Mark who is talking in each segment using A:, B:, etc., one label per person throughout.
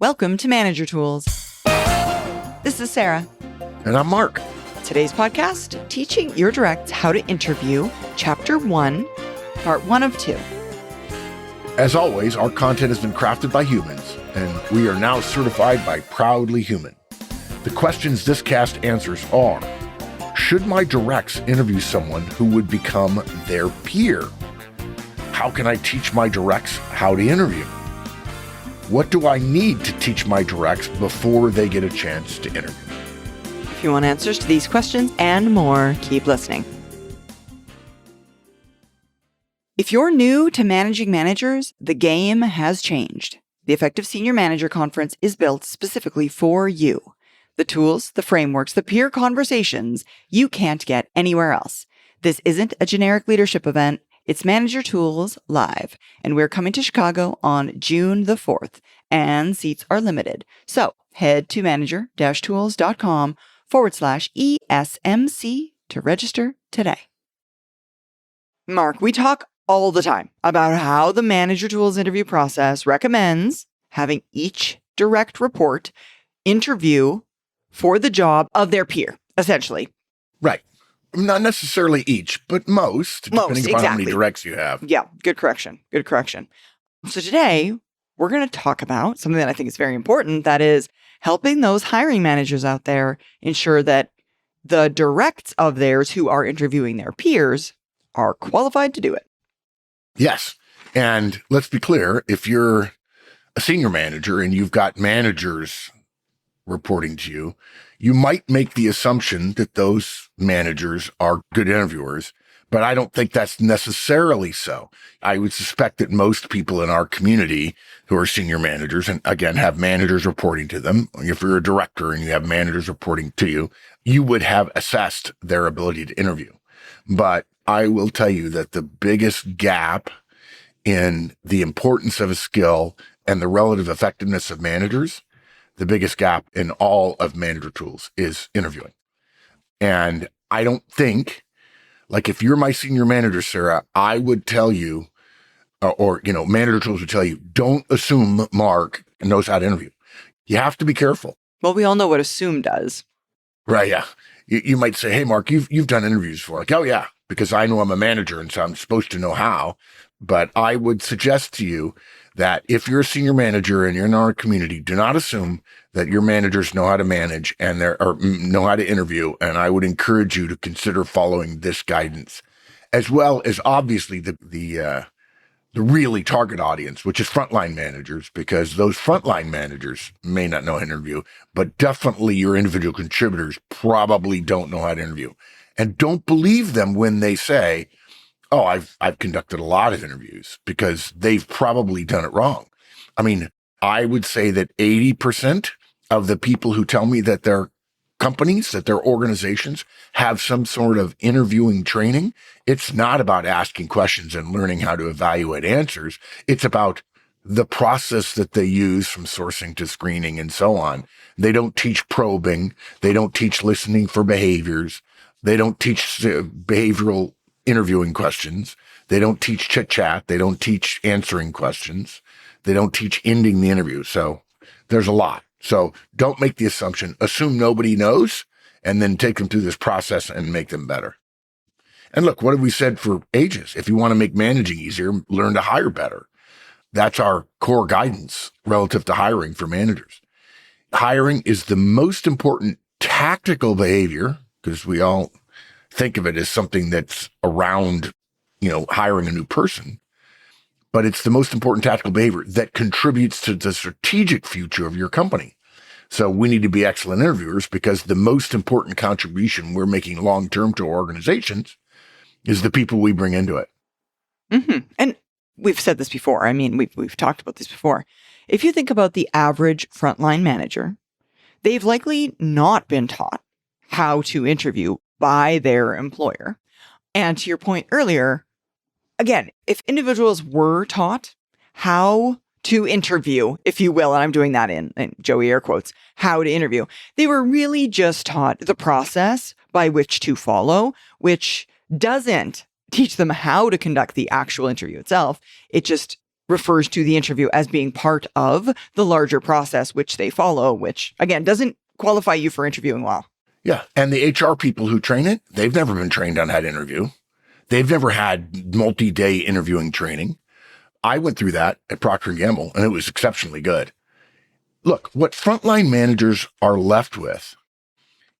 A: Welcome to Manager Tools. This is Sarah.
B: And I'm Mark.
A: Today's podcast, Teaching Your Directs How to Interview, Chapter 1, Part 1 of 2.
B: As always, our content has been crafted by humans, and we are now certified by Proudly Human. The questions this cast answers are, should my directs interview someone who would become their peer? How can I teach my directs how to interview? What do I need to teach my directs before they get a chance to interview?
A: If you want answers to these questions and more, keep listening. If you're new to managing managers, the game has changed. The Effective Senior Manager Conference is built specifically for you. The tools, the frameworks, the peer conversations you can't get anywhere else. This isn't a generic leadership event. It's Manager Tools Live, and we're coming to Chicago on June the 4th, and seats are limited. So head to manager-tools.com/ESMC to register today. Mark, we talk all the time about how the Manager Tools interview process recommends having each direct report interview for the job of their peer, essentially.
B: Right. Not necessarily each, but most, depending upon how many directs you have.
A: Yeah, good correction. Good correction. So today, we're going to talk about something that I think is very important, that is helping those hiring managers out there ensure that the directs of theirs who are interviewing their peers are qualified to do it.
B: Yes. And let's be clear, if you're a senior manager and you've got managers reporting to you, you might make the assumption that those managers are good interviewers, but I don't think that's necessarily so. I would suspect that most people in our community who are senior managers, and again, have managers reporting to them, if you're a director and you have managers reporting to you, you would have assessed their ability to interview. But I will tell you that the biggest gap in the importance of a skill and the relative effectiveness of managers, the biggest gap in all of manager tools is interviewing. And I don't think, like if you're my senior manager, Sarah, I would tell you, manager tools would tell you, don't assume Mark knows how to interview. You have to be careful.
A: Well, we all know what assume does.
B: Right, yeah. You might say, hey, Mark, you've done interviews before. Like, oh, yeah, because I know I'm a manager and so I'm supposed to know how. But I would suggest to you that if you're a senior manager and you're in our community, do not assume that your managers know how to manage and know how to interview. And I would encourage you to consider following this guidance, as well as obviously the really target audience, which is frontline managers, because those frontline managers may not know how to interview, but definitely your individual contributors probably don't know how to interview. And don't believe them when they say, oh, I've conducted a lot of interviews, because they've probably done it wrong. I mean, I would say that 80% of the people who tell me that their companies, that their organizations have some sort of interviewing training, it's not about asking questions and learning how to evaluate answers. It's about the process that they use from sourcing to screening and so on. They don't teach probing. They don't teach listening for behaviors. They don't teach behavioral interviewing questions. They don't teach chit chat. They don't teach answering questions. They don't teach ending the interview. So there's a lot. So don't make the assumption, assume nobody knows, and then take them through this process and make them better. And look, what have we said for ages? If you want to make managing easier, learn to hire better. That's our core guidance relative to hiring for managers. Hiring is the most important tactical behavior, because we all think of it as something that's around, hiring a new person. But it's the most important tactical behavior that contributes to the strategic future of your company. So we need to be excellent interviewers, because the most important contribution we're making long-term to our organizations is the people we bring into it.
A: Mm-hmm. And we've said this before. I mean, we've talked about this before. If you think about the average frontline manager, they've likely not been taught how to interview by their employer. And to your point earlier, again, if individuals were taught how to interview, if you will, and I'm doing that in Joey air quotes, how to interview, they were really just taught the process by which to follow, which doesn't teach them how to conduct the actual interview itself. It just refers to the interview as being part of the larger process which they follow, which again doesn't qualify you for interviewing well.
B: Yeah. And the HR people who train it, they've never been trained on how to interview. They've never had multi-day interviewing training. I went through that at Procter & Gamble, and it was exceptionally good. Look, what frontline managers are left with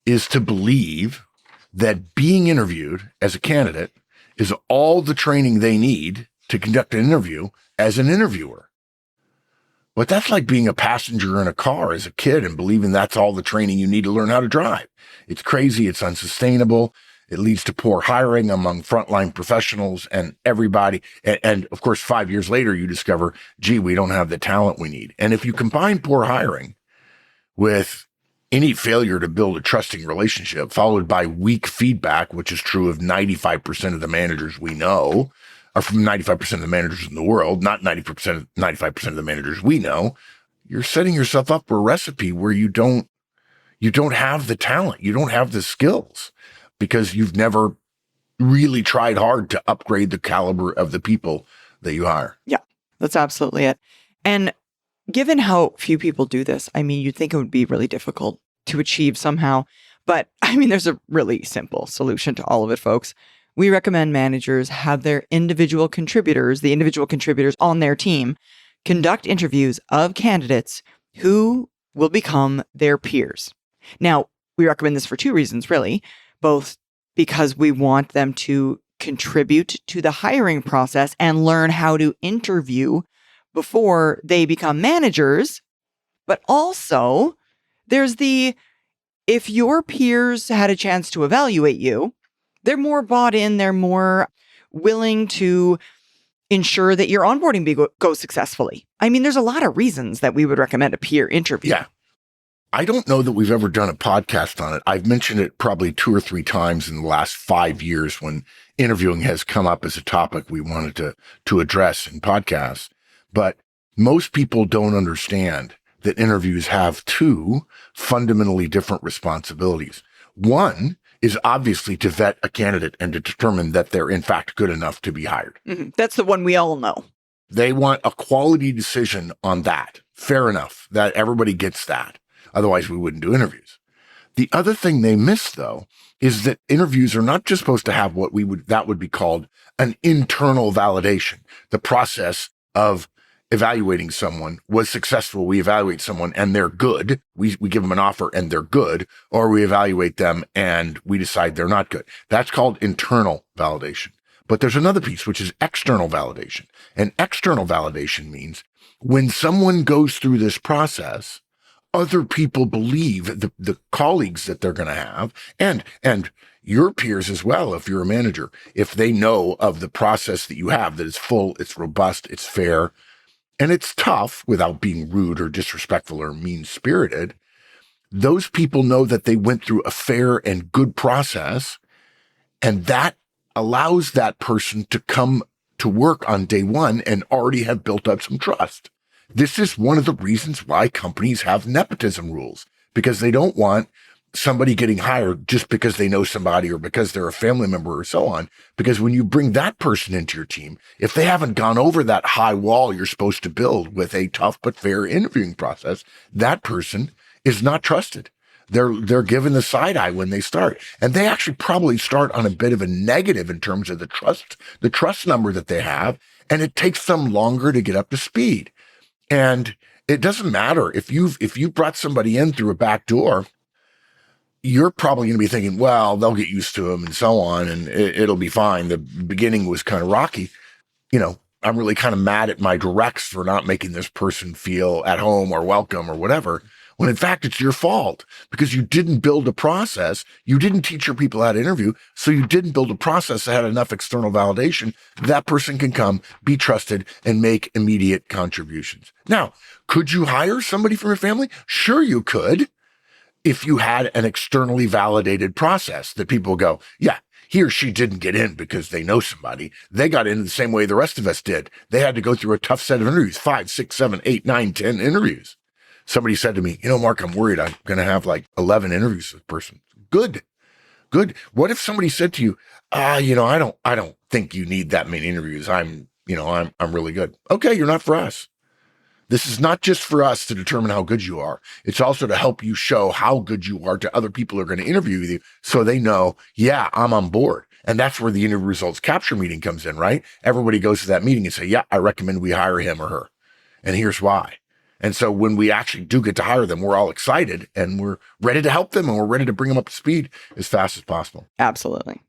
B: is to believe that being interviewed as a candidate is all the training they need to conduct an interview as an interviewer. But that's like being a passenger in a car as a kid and believing that's all the training you need to learn how to drive. It's crazy. It's unsustainable. It leads to poor hiring among frontline professionals and everybody. And of course, 5 years later, you discover, gee, we don't have the talent we need. And if you combine poor hiring with any failure to build a trusting relationship, followed by weak feedback, which is true of 95% of the managers we know, or from 95% of the managers in the world, not 95% of the managers we know, you're setting yourself up for a recipe where you don't have the talent, you don't have the skills, because you've never really tried hard to upgrade the caliber of the people that you hire.
A: Yeah, that's absolutely it. And given how few people do this, I mean, you'd think it would be really difficult to achieve somehow. But I mean, there's a really simple solution to all of it, folks. We recommend managers have their the individual contributors on their team, conduct interviews of candidates who will become their peers. Now, we recommend this for two reasons, really. Both because we want them to contribute to the hiring process and learn how to interview before they become managers. But also, there's if your peers had a chance to evaluate you, they're more bought in, they're more willing to ensure that your onboarding goes successfully. I mean, there's a lot of reasons that we would recommend a peer interview.
B: Yeah. I don't know that we've ever done a podcast on it. I've mentioned it probably 2 or 3 times in the last 5 years when interviewing has come up as a topic we wanted to address in podcasts. But most people don't understand that interviews have 2 fundamentally different responsibilities. One is obviously to vet a candidate and to determine that they're in fact good enough to be hired.
A: Mm-hmm. That's the one we all know.
B: They want a quality decision on that. Fair enough. That everybody gets that. Otherwise, we wouldn't do interviews. The other thing they miss, though, is that interviews are not just supposed to have that would be called an internal validation. The process of evaluating someone was successful. We evaluate someone and they're good. We give them an offer and they're good, or we evaluate them and we decide they're not good. That's called internal validation. But there's another piece, which is external validation. And external validation means when someone goes through this process, other people believe the colleagues that they're going to have and your peers as well. If you're a manager, if they know of the process that you have, that it's full, it's robust, it's fair, and it's tough without being rude or disrespectful or mean spirited, those people know that they went through a fair and good process. And that allows that person to come to work on day one and already have built up some trust. This is one of the reasons why companies have nepotism rules, because they don't want somebody getting hired just because they know somebody or because they're a family member or so on. Because when you bring that person into your team, if they haven't gone over that high wall you're supposed to build with a tough but fair interviewing process, that person is not trusted. They're given the side eye when they start. And they actually probably start on a bit of a negative in terms of the trust number that they have. And it takes them longer to get up to speed. And it doesn't matter if you brought somebody in through a back door, you're probably going to be thinking, well, they'll get used to him and so on, and it'll be fine. The beginning was kind of rocky. I'm really kind of mad at my directs for not making this person feel at home or welcome or whatever, when in fact it's your fault because you didn't build a process. You didn't teach your people how to interview. So you didn't build a process that had enough external validation. That person can come, be trusted, and make immediate contributions. Now, could you hire somebody from your family? Sure, you could. If you had an externally validated process that people go, yeah, he or she didn't get in because they know somebody. They got in the same way the rest of us did. They had to go through a tough set of interviews, 5, 6, 7, 8, 9, 10 interviews. Somebody said to me, Mark, I'm worried I'm going to have like 11 interviews with this person. Good. What if somebody said to you, I don't think you need that many interviews. I'm I'm really good. Okay, you're not for us. This is not just for us to determine how good you are. It's also to help you show how good you are to other people who are going to interview with you so they know, yeah, I'm on board. And that's where the interview results capture meeting comes in, right? Everybody goes to that meeting and say, yeah, I recommend we hire him or her. And here's why. And so when we actually do get to hire them, we're all excited and we're ready to help them and we're ready to bring them up to speed as fast as possible.
A: Absolutely.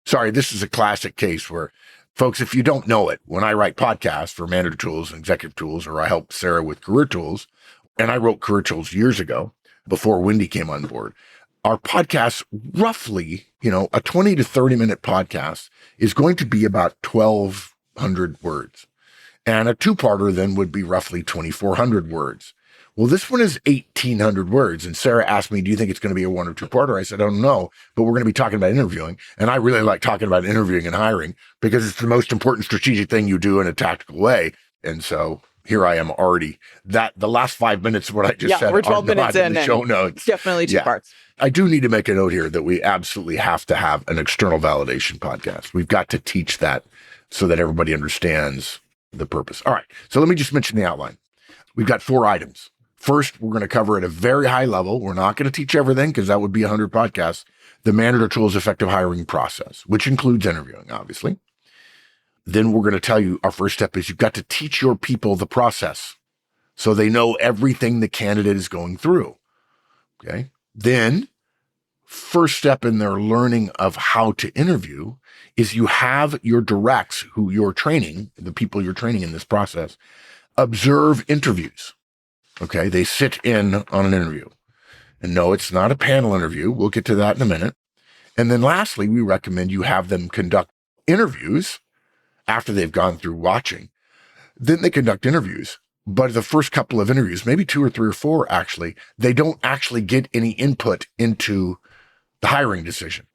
B: Sorry, this is a classic case where, folks, if you don't know it, when I write podcasts for Manager Tools and Executive Tools, or I help Sarah with Career Tools, and I wrote Career Tools years ago before Wendy came on board, our podcast, roughly, a 20 to 30 minute podcast is going to be about 1,200 words. And a two-parter then would be roughly 2,400 words. Well, this one is 1,800 words. And Sarah asked me, do you think it's going to be a one or two-parter? I said, I don't know, but we're going to be talking about interviewing. And I really like talking about interviewing and hiring because it's the most important strategic thing you do in a tactical way. And so here I am already. The last 5 minutes of what I just said
A: we're 12 minutes in
B: the show notes.
A: Definitely two parts.
B: I do need to make a note here that we absolutely have to have an external validation podcast. We've got to teach that so that everybody understands the purpose. All right. So let me just mention the outline. We've got 4 items. First, we're going to cover at a very high level. We're not going to teach everything because that would be 100 podcasts. The Manager Tools effective hiring process, which includes interviewing, obviously. Then we're going to tell you our first step is you've got to teach your people the process so they know everything the candidate is going through. Okay. Then first step in their learning of how to interview is you have your directs who you're training, the people you're training in this process, observe interviews. Okay. They sit in on an interview. And no, it's not a panel interview. We'll get to that in a minute. And then lastly, we recommend you have them conduct interviews after they've gone through watching. Then they conduct interviews. But the first couple of interviews, maybe 2 or 3 or 4 actually, they don't actually get any input into the hiring decision.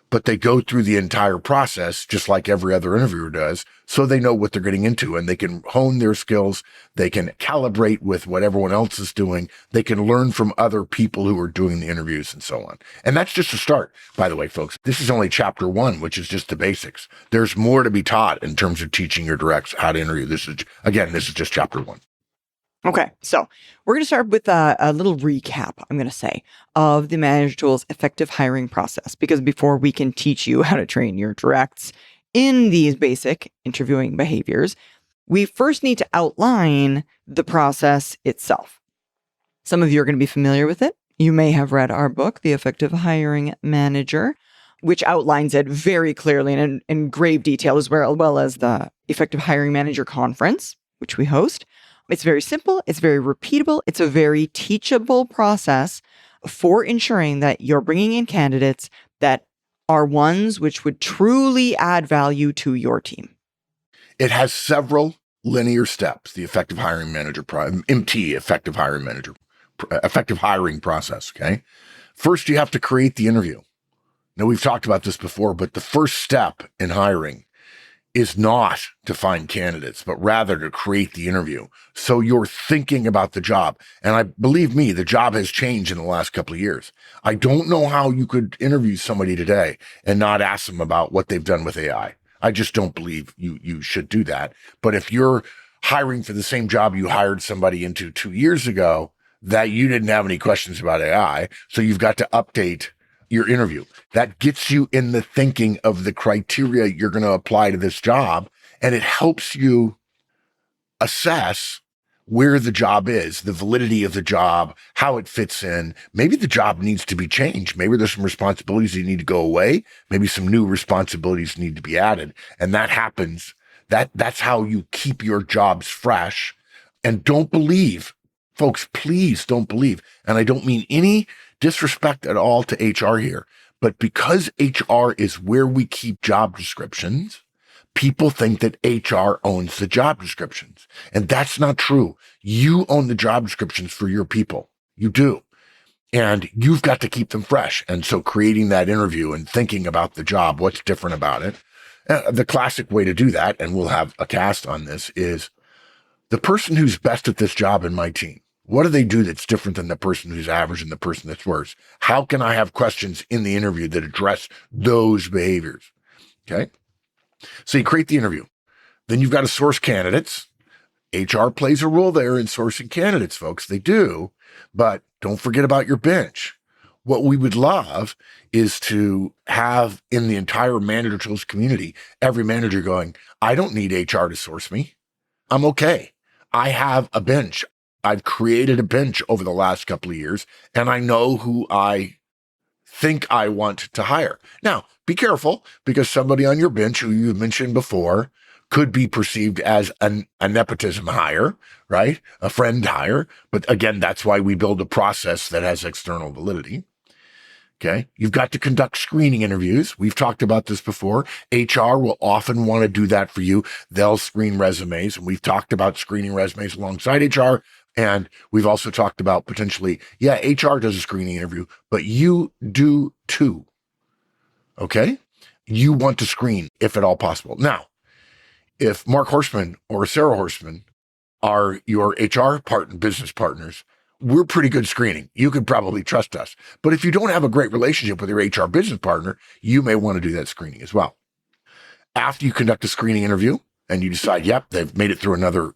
B: But they go through the entire process just like every other interviewer does, so they know what they're getting into and they can hone their skills. They can calibrate with what everyone else is doing. They can learn from other people who are doing the interviews and so on. And that's just a start, by the way, folks. This is only chapter 1, which is just the basics. There's more to be taught in terms of teaching your directs how to interview. This is just chapter 1.
A: Okay, so we're going to start with a little recap, I'm going to say, of the Manager Tools effective hiring process, because before we can teach you how to train your directs in these basic interviewing behaviors, we first need to outline the process itself. Some of you are going to be familiar with it. You may have read our book, The Effective Hiring Manager, which outlines it very clearly and in grave detail, as well as the Effective Hiring Manager Conference, which we host. It's very simple. It's very repeatable. It's a very teachable process for ensuring that you're bringing in candidates that are ones which would truly add value to your team.
B: It has several linear steps, the Effective Hiring Manager, MT, Effective Hiring Manager, effective hiring process, okay? First, you have to create the interview. Now, we've talked about this before, but the first step in hiring is not to find candidates, but rather to create the interview. So you're thinking about the job. And believe me, the job has changed in the last couple of years. I don't know how you could interview somebody today and not ask them about what they've done with AI. I just don't believe you should do that. But if you're hiring for the same job you hired somebody into 2 years ago, that you didn't have any questions about AI, so you've got to update your interview. That gets you in the thinking of the criteria you're going to apply to this job. And it helps you assess where the job is, the validity of the job, how it fits in. Maybe the job needs to be changed. Maybe there's some responsibilities that need to go away. Maybe some new responsibilities need to be added. And that happens. That's how you keep your jobs fresh. And don't believe, folks, please don't believe. And I don't mean any disrespect at all to HR here, but because HR is where we keep job descriptions, people think that HR owns the job descriptions. And that's not true. You own the job descriptions for your people. You do. And you've got to keep them fresh. And so creating that interview and thinking about the job, what's different about it. The classic way to do that, and we'll have a cast on this, is the person who's best at this job in my team. What do they do that's different than the person who's average and the person that's worse? How can I have questions in the interview that address those behaviors? Okay. So you create the interview. Then you've got to source candidates. HR plays a role there in sourcing candidates, folks. They do. But don't forget about your bench. What we would love is to have in the entire manager tools community, every manager going, I don't need HR to source me. I'm okay. I have a bench. I've created a bench over the last couple of years, and I know who I think I want to hire. Now, be careful, because somebody on your bench who you mentioned before could be perceived as a nepotism hire, right? A friend hire. But again, that's why we build a process that has external validity. Okay. You've got to conduct screening interviews. We've talked about this before. HR will often want to do that for you. They'll screen resumes. And we've talked about screening resumes alongside HR. And we've also talked about potentially, HR does a screening interview, but you do too. Okay. You want to screen if at all possible. Now, if Mark Horstman or Sarah Horstman are your HR business partners, we're pretty good screening. You could probably trust us. But if you don't have a great relationship with your HR business partner, you may want to do that screening as well. After you conduct a screening interview and you decide, they've made it through another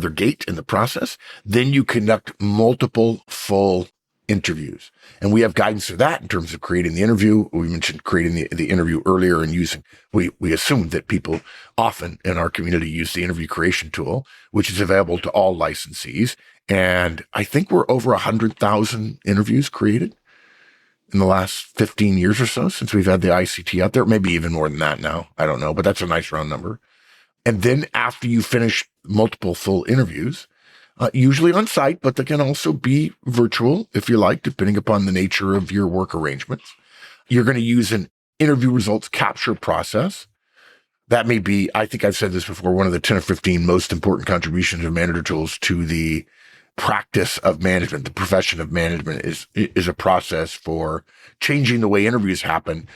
B: gate in the process, then you conduct multiple full interviews. And we have guidance for that in terms of creating the interview. We mentioned creating the interview earlier and we assume that people often in our community use the interview creation tool, which is available to all licensees. And I think we're over 100,000 interviews created in the last 15 years or so since we've had the ICT out there, maybe even more than that now. I don't know, but that's a nice round number. And then after you finish multiple full interviews, usually on site, but they can also be virtual if you like, depending upon the nature of your work arrangements. You're going to use an interview results capture process. That may be, I think I've said this before, one of the 10 or 15 most important contributions of manager tools to the practice of management. The profession of management is a process for changing the way interviews happen,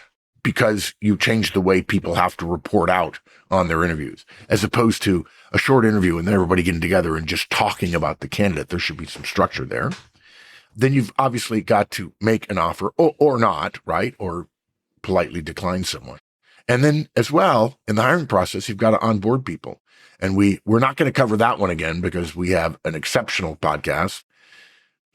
B: because you change the way people have to report out on their interviews, as opposed to a short interview and then everybody getting together and just talking about the candidate. There should be some structure there. Then you've obviously got to make an offer or not, right? Or politely decline someone. And then as well, in the hiring process, you've got to onboard people. And we're not going to cover that one again because we have an exceptional podcast.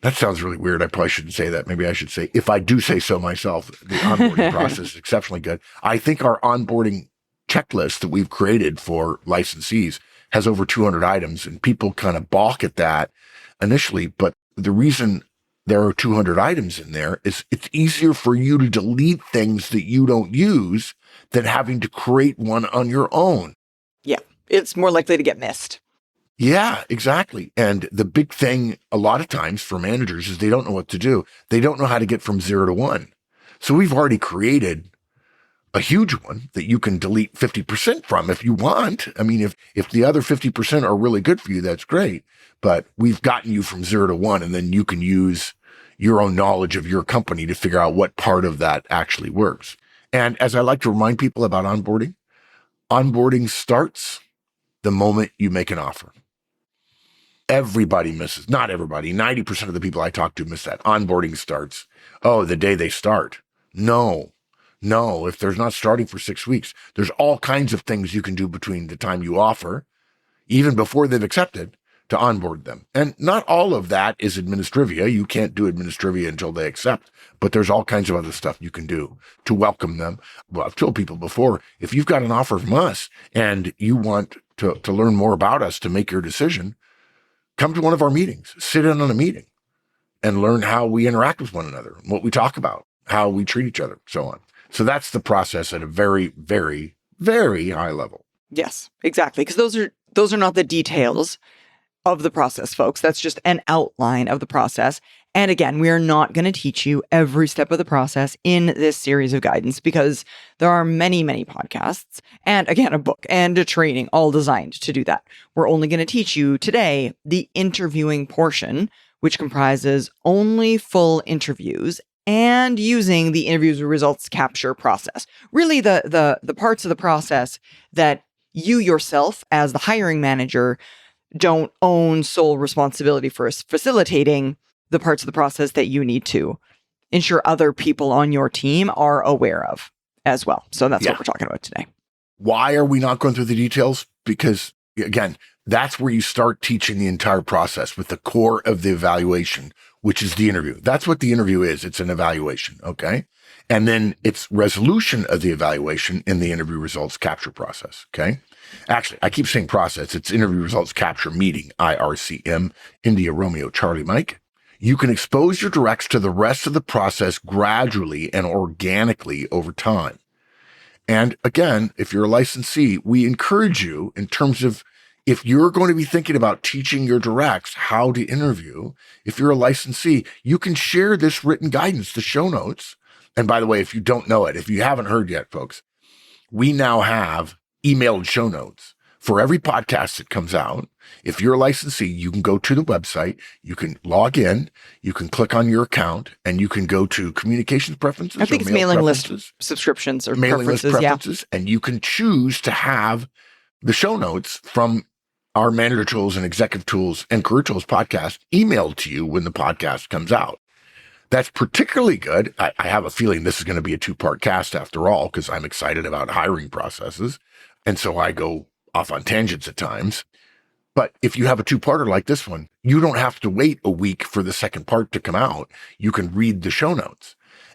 B: That sounds really weird. I probably shouldn't say that. Maybe I should say, if I do say so myself, the onboarding process is exceptionally good. I think our onboarding checklist that we've created for licensees has over 200 items, and people kind of balk at that initially. But the reason there are 200 items in there is it's easier for you to delete things that you don't use than having to create one on your own.
A: Yeah, it's more likely to get missed.
B: Yeah, exactly. And the big thing a lot of times for managers is they don't know what to do. They don't know how to get from 0 to 1. So we've already created a huge one that you can delete 50% from if you want. I mean, if the other 50% are really good for you, that's great. But we've gotten you from 0 to 1, and then you can use your own knowledge of your company to figure out what part of that actually works. And as I like to remind people about onboarding starts the moment you make an offer. Everybody misses, not everybody, 90% of the people I talk to miss that. Onboarding starts, the day they start. No, if there's not starting for 6 weeks, there's all kinds of things you can do between the time you offer, even before they've accepted, to onboard them. And not all of that is administrivia. You can't do administrivia until they accept, but there's all kinds of other stuff you can do to welcome them. Well, I've told people before, if you've got an offer from us and you want to learn more about us to make your decision, come to one of our meetings, sit in on a meeting and learn how we interact with one another, what we talk about, how we treat each other, so on. So that's the process at a very, very, very high level.
A: Yes, exactly. Because those are not the details of the process, folks. That's just an outline of the process. And again, we are not going to teach you every step of the process in this series of guidance, because there are many, many podcasts and again, a book and a training all designed to do that. We're only going to teach you today the interviewing portion, which comprises only full interviews and using the interviews results capture process. Really the parts of the process that you yourself as the hiring manager don't own sole responsibility for facilitating, the parts of the process that you need to ensure other people on your team are aware of as well. So that's what we're talking about today.
B: Why are we not going through the details? because, again, that's where you start teaching the entire process with the core of the evaluation, which is the interview. That's what the interview is. It's an evaluation. Okay. And then it's resolution of the evaluation in the interview results capture process. Okay. Actually, I keep saying process. It's interview results capture meeting, IRCM, India, Romeo, Charlie, Mike. You can expose your directs to the rest of the process gradually and organically over time. And again, if you're a licensee, we encourage you in terms of if you're going to be thinking about teaching your directs how to interview, if you're a licensee, you can share this written guidance, the show notes. And by the way, if you don't know it, if you haven't heard yet, folks, we now have emailed show notes for every podcast that comes out. If you're a licensee, you can go to the website, you can log in, you can click on your account, and you can go to communications preferences.
A: I think it's mailing list subscriptions or
B: mailing
A: preferences,
B: list preferences, and you can choose to have the show notes from our Manager Tools and Executive Tools and Career Tools podcast emailed to you when the podcast comes out. That's particularly good. I have a feeling this is going to be a 2-part cast after all, because I'm excited about hiring processes. And so I go off on tangents at times. But if you have a 2-parter like this one, you don't have to wait a week for the second part to come out. You can read the show notes.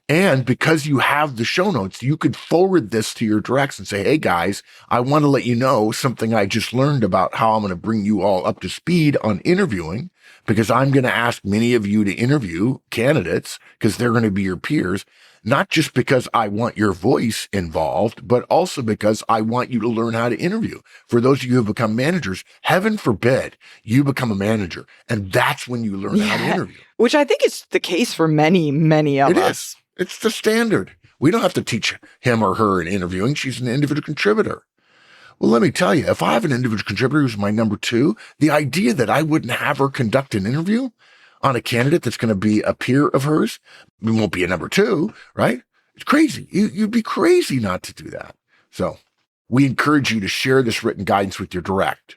B: And because you have the show notes, you could forward this to your directs and say, hey guys, I want to let you know something I just learned about how I'm going to bring you all up to speed on interviewing, because I'm going to ask many of you to interview candidates because they're going to be your peers, not just because I want your voice involved, but also because I want you to learn how to interview. For those of you who have become managers, heaven forbid you become a manager. And that's when you learn how to interview.
A: Which I think is the case for many, many of us.
B: It is. It's the standard. We don't have to teach him or her in interviewing. She's an individual contributor. Well, let me tell you, if I have an individual contributor who's my number 2, the idea that I wouldn't have her conduct an interview on a candidate that's going to be a peer of hers, it won't be a number 2, right? It's crazy. You'd be crazy not to do that. So we encourage you to share this written guidance with your direct.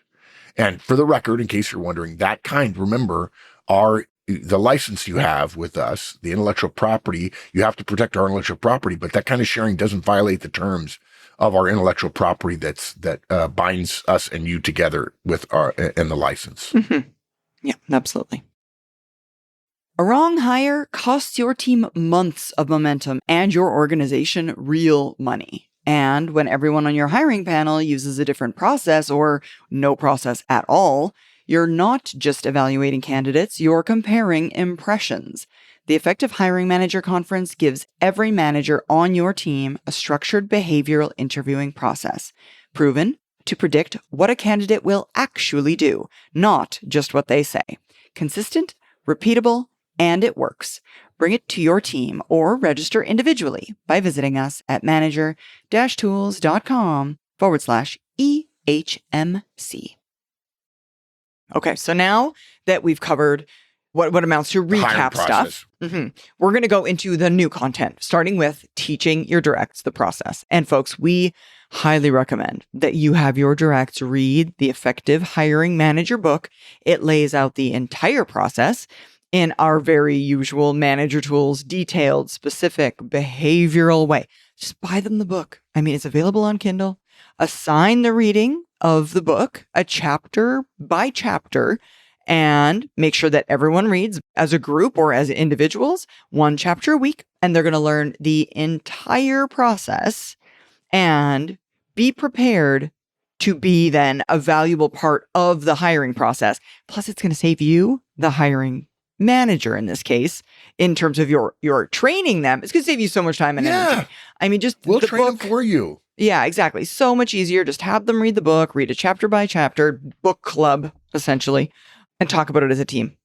B: And for the record, in case you're wondering, that kind, remember, are the license you have with us, the intellectual property. You have to protect our intellectual property, but that kind of sharing doesn't violate the terms of our intellectual property that binds us and you together with our and the license.
A: Mm-hmm. Yeah, absolutely. A wrong hire costs your team months of momentum and your organization real money. And when everyone on your hiring panel uses a different process or no process at all, you're not just evaluating candidates, you're comparing impressions. The Effective Hiring Manager Conference gives every manager on your team a structured behavioral interviewing process, proven to predict what a candidate will actually do, not just what they say. Consistent, repeatable, and it works. Bring it to your team or register individually by visiting us at manager-tools.com/EHMC. Okay, so now that we've covered what amounts to recap stuff, we're going to go into the new content, starting with teaching your directs the process. And folks, we highly recommend that you have your directs read the Effective Hiring Manager book. It lays out the entire process in our very usual Manager Tools, detailed, specific, behavioral way. Just buy them the book. I mean, it's available on Kindle. Assign the reading of the book, a chapter by chapter, and make sure that everyone reads as a group or as individuals 1 chapter a week, and they're going to learn the entire process and be prepared to be then a valuable part of the hiring process. Plus, it's going to save you, the hiring manager in this case, in terms of your training them. It's going to save you so much time and energy. I mean, just
B: we'll train them for you.
A: Yeah, exactly. So much easier. Just have them read the book, read it chapter by chapter, book club, essentially, and talk about it as a team.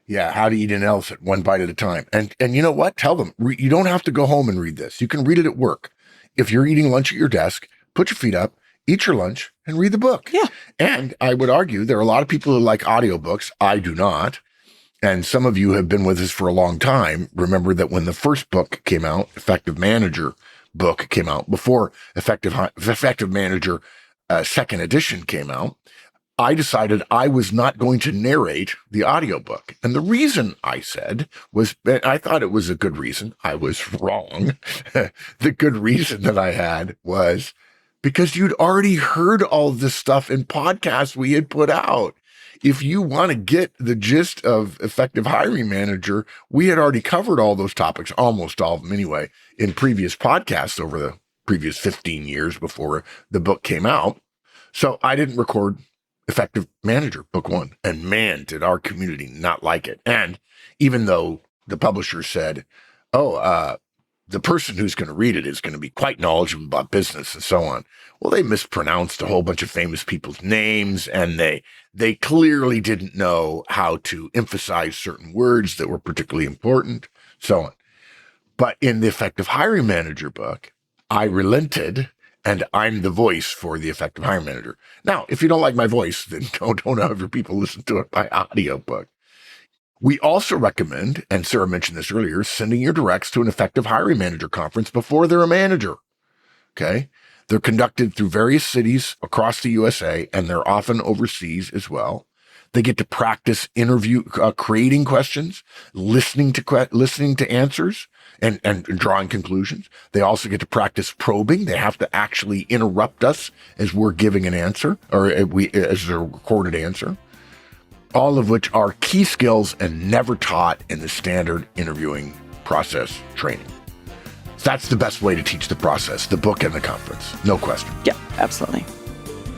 B: Yeah, how to eat an elephant one bite at a time. And you know what? Tell them, you don't have to go home and read this. You can read it at work. If you're eating lunch at your desk, put your feet up, eat your lunch, and read the book.
A: Yeah.
B: And I would argue there are a lot of people who like audiobooks. I do not. And some of you have been with us for a long time. Remember that when the first book came out, Effective Manager book came out, before Effective Manager second edition came out, I decided I was not going to narrate the audiobook. And the reason I said was, I thought it was a good reason. I was wrong. The good reason that I had was because you'd already heard all this stuff in podcasts we had put out. If you want to get the gist of Effective Hiring Manager, we had already covered all those topics, almost all of them anyway, in previous podcasts over the previous 15 years before the book came out. So I didn't record Effective Manager, book 1. And man, did our community not like it. And even though the publisher said, the person who's going to read it is going to be quite knowledgeable about business and so on. Well, they mispronounced a whole bunch of famous people's names, and they clearly didn't know how to emphasize certain words that were particularly important, so on. But in the Effective Hiring Manager book, I relented, and I'm the voice for the Effective Hiring Manager. Now, if you don't like my voice, then don't have other people listen to it by audiobook. We also recommend, and Sarah mentioned this earlier, sending your directs to an Effective Hiring Manager conference before they're a manager. Okay? They're conducted through various cities across the USA, and they're often overseas as well. They get to practice creating questions, listening to answers, and drawing conclusions. They also get to practice probing. They have to actually interrupt us as we're giving an answer, or as a recorded answer. All of which are key skills and never taught in the standard interviewing process training. That's the best way to teach the process, the book and the conference. No question.
A: Yeah, absolutely.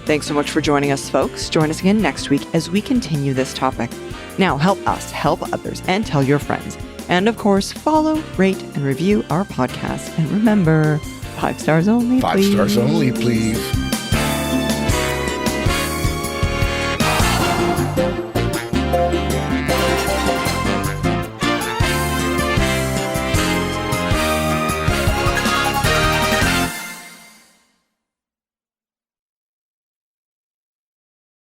A: Thanks so much for joining us, folks. Join us again next week as we continue this topic. Now, help us, help others, and tell your friends. And of course, follow, rate, and review our podcast. And remember, 5 stars only, please.
B: 5 stars only, please.